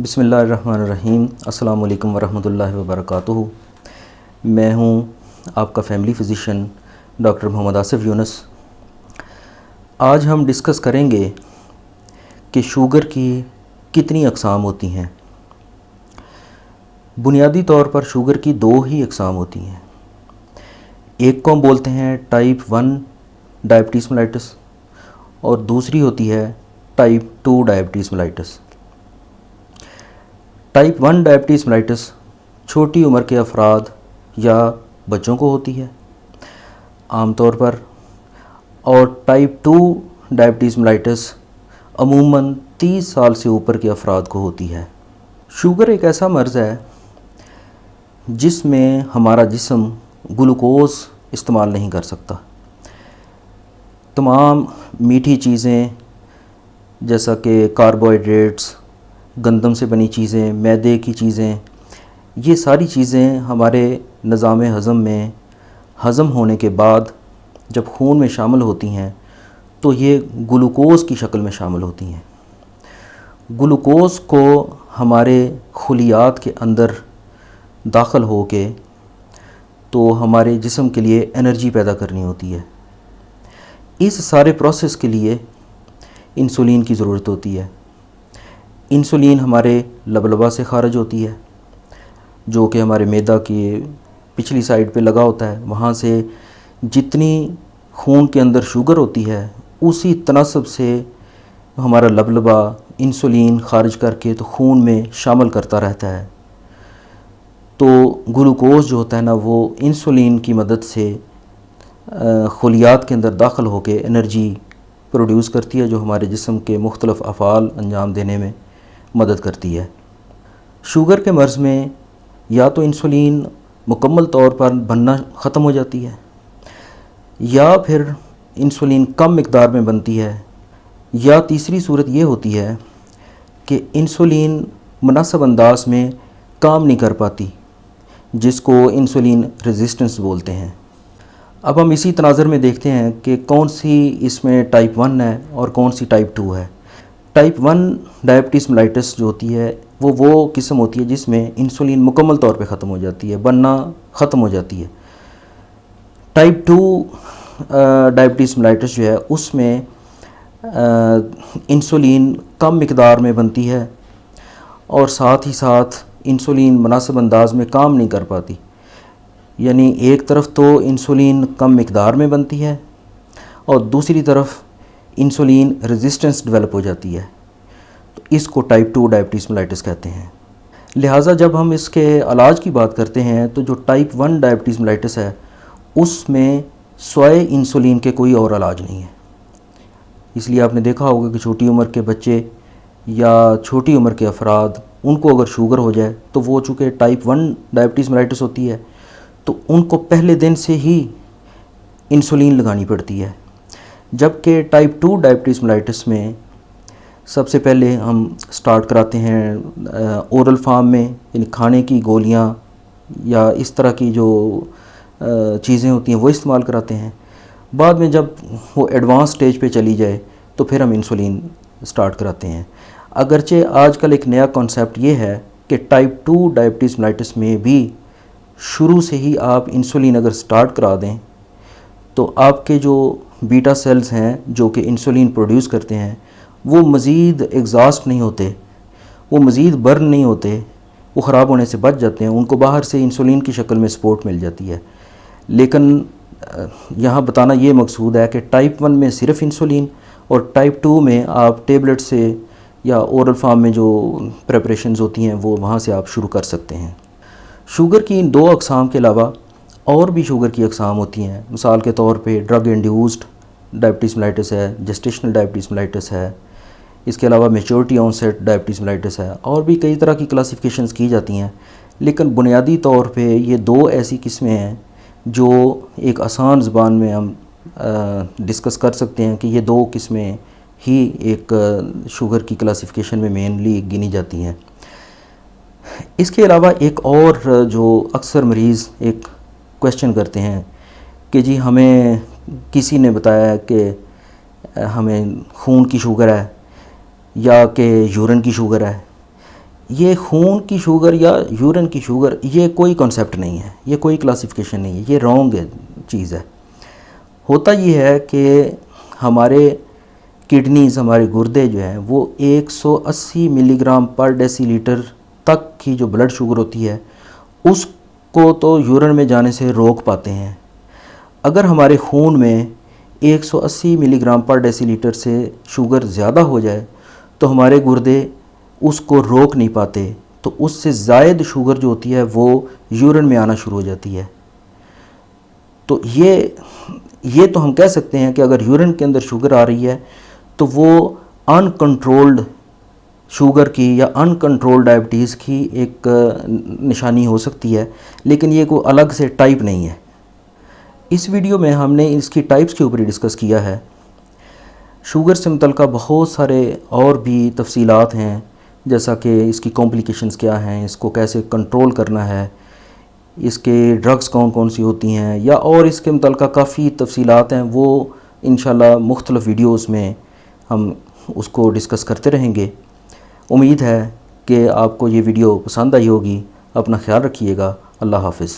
बिस्मिल्लाहिर्रहमानिर्रहीम। अस्सलामु अलैकुम वरहमतुल्लाहि वबरकातुहू। मैं हूँ आपका family physician doctor Mohammad Asif Younus. आज हम डिस्कस करेंगे कि शुगर की कितनी अक़साम होती हैं। बुनियादी तौर पर शुगर की दो ही अक़साम होती हैं। एक को हम बोलते हैं टाइप 1 डायबिटीज़ मेलाइटस और दूसरी होती है type 2 diabetes mellitus. Type 1 diabetes mellitus छोटी उम्र के अफराद या बच्चों को होती है आमतौर पर, और टाइप 2 डायबिटीज़ मेलाइटस अमूमन 30 साल से ऊपर के अफराद को होती है। शुगर एक ऐसा मर्ज़ है जिसमें हमारा जिस्म ग्लूकोज़ इस्तेमाल नहीं कर सकता। तमाम मीठी चीज़ें जैसा कि कार्बोहाइड्रेट्स, गंदम से बनी चीज़ें, मैदे की चीज़ें, ये सारी चीज़ें हमारे निज़ाम हज़म में हज़म होने के बाद जब खून में शामिल होती हैं तो ये ग्लूकोज़ की शक्ल में शामिल होती हैं। ग्लूकोज़ को हमारे खुलियात के अंदर दाखिल हो के तो हमारे जिस्म के लिए एनर्जी पैदा करनी होती है। इस सारे प्रोसेस के लिए इंसुलिन की ज़रूरत होती है। इंसुलिन हमारे लबलबा से खारिज होती है, जो कि हमारे मैदा की पिछली साइड पे लगा होता है। वहाँ से जितनी खून के अंदर शुगर होती है उसी तनासब से हमारा लबलबा इंसुलिन खारिज करके तो खून में शामिल करता रहता है। तो ग्लूकोज़ जो होता है ना, वो इंसुलिन की मदद से खुलियात के अंदर दाखिल होकर एनर्जी प्रोड्यूस करती है, जो हमारे जिस्म के मुख्तलिफ़ अफ़ाल अंजाम देने में मदद करती है। शुगर के मर्ज़ में या तो इंसुलिन मुकम्मल तौर पर बनना ख़त्म हो जाती है या फिर इंसुलिन कम मिक़दार में बनती है, या तीसरी सूरत ये होती है कि इंसुलिन मुनासिब अंदाज़ में काम नहीं कर पाती, जिसको इंसुलिन रेजिस्टेंस बोलते हैं। अब हम इसी तनाज़र में देखते हैं कि कौन सी इसमें टाइप 1 है और कौन सी टाइप 2 है। टाइप 1 डायबिटीज़ मेलाइटस जो होती है वो किस्म होती है जिसमें इंसुलिन मुकम्मल तौर पे ख़त्म हो जाती है, बनना ख़त्म हो जाती है। टाइप 2 डायबिटीज़ मेलाइटस जो है उसमें इंसुलिन कम मिक़दार में बनती है और साथ ही साथ इंसुलिन मुनासिब अंदाज़ में काम नहीं कर पाती। यानी एक तरफ तो इंसुलिन कम मिक़दार में बनती है और दूसरी तरफ इंसुलिन रेजिस्टेंस डेवलप हो जाती है। तो इसको टाइप 2 डायबिटीज़ मेलाइटस कहते हैं। लिहाजा जब हम इसके इलाज की बात करते हैं तो जो टाइप 1 डायबिटीज़ मेलाइटस है उसमें स्वाय इंसुलिन के कोई और इलाज नहीं है। इसलिए आपने देखा होगा कि छोटी उम्र के बच्चे या छोटी उम्र के अफराद, उनको अगर शुगर हो जाए तो वो चूँकि टाइप 1 डायबिटीज़ मेलाइटस होती है तो उनको पहले दिन से ही इंसुलिन लगानी पड़ती है। जबकि टाइप 2 डायबिटीज़ मेलाइटस में सबसे पहले हम स्टार्ट कराते हैं ओरल फार्म में, यानी खाने की गोलियां या इस तरह की जो चीज़ें होती हैं वो इस्तेमाल कराते हैं। बाद में जब वो एडवांस स्टेज पे चली जाए तो फिर हम इंसुलिन स्टार्ट कराते हैं। अगरचे आजकल एक नया कॉन्सेप्ट ये है कि टाइप 2 डायबिटीज़ मेलाइटस में भी शुरू से ही आप इंसुलिन अगर स्टार्ट करा दें तो आपके जो बीटा सेल्स हैं जो कि इंसुलिन प्रोड्यूस करते हैं वो मज़ीद एग्जॉस्ट नहीं होते, वो मज़ीद बर्न नहीं होते, वो ख़राब होने से बच जाते हैं। उनको बाहर से इंसुलिन की शक्ल में सपोर्ट मिल जाती है। लेकिन यहाँ बताना ये मकसूद है कि टाइप 1 में सिर्फ इंसुलिन और टाइप 2 में आप टेबलेट से या ओरल फार्म में जो प्रेपरेशंस होती हैं वो वहाँ से आप शुरू कर सकते हैं। शुगर की इन दो अक़साम के अलावा और भी शुगर की अक़साम होती हैं। मिसाल के तौर पे ड्रग इंड्यूस्ड डायबिटीज़ मेलाइटस है, जेस्टेशनल डायबिटीज़ मेलाइटस है, इसके अलावा मैच्योरिटी ऑनसेट डायबिटीज़ मेलाइटस है, और भी कई तरह की क्लासिफिकेशंस की जाती हैं। लेकिन बुनियादी तौर पे ये दो ऐसी किस्में हैं जो एक आसान ज़बान में हम डिस्कस कर सकते हैं कि ये दो किस्में ही एक शुगर की क्लासिफिकेशन में मेनली गिनी जाती हैं। इसके अलावा एक और जो अक्सर मरीज़ एक क्वेश्चन करते हैं कि जी हमें किसी ने बताया कि हमें खून की शुगर है या कि यूरिन की शुगर है, ये खून की शुगर या यूरिन की शुगर ये कोई कॉन्सेप्ट नहीं है, ये कोई क्लासिफिकेशन नहीं है, ये रॉन्ग चीज़ है। होता ये है कि हमारे किडनीज़, हमारे गुर्दे जो हैं वो 180 मिलीग्राम पर डेसीलीटर तक की जो ब्लड शुगर होती है उसको तो यूरिन में जाने से रोक पाते हैं। अगर हमारे खून में 180 मिलीग्राम पर डेसीलीटर से शुगर ज़्यादा हो जाए तो हमारे गुर्दे उसको रोक नहीं पाते, तो उससे ज़ायद शुगर जो होती है वो यूरिन में आना शुरू हो जाती है। तो ये तो हम कह सकते हैं कि अगर यूरिन के अंदर शुगर आ रही है तो वो अनकंट्रोल्ड शुगर की या अनकंट्रोल्ड डायबिटीज़ की एक निशानी हो सकती है, लेकिन ये कोई अलग से टाइप नहीं है। इस वीडियो में हमने इसकी टाइप्स के ऊपर ही डिस्कस किया है। शुगर से मुतल्लिक़ बहुत सारे और भी तफसीलात हैं, जैसा कि इसकी कॉम्प्लिकेशंस क्या हैं, इसको कैसे कंट्रोल करना है, इसके ड्रग्स कौन कौन सी होती हैं, या और इसके मुतल्लिक़ काफ़ी तफसीलात हैं। वो इंशाल्लाह मुख्तलिफ़ वीडियोस में हम उसको डिस्कस करते रहेंगे। उम्मीद है कि आपको ये वीडियो पसंद आई होगी। अपना ख्याल रखिएगा। अल्लाह हाफ़िज़।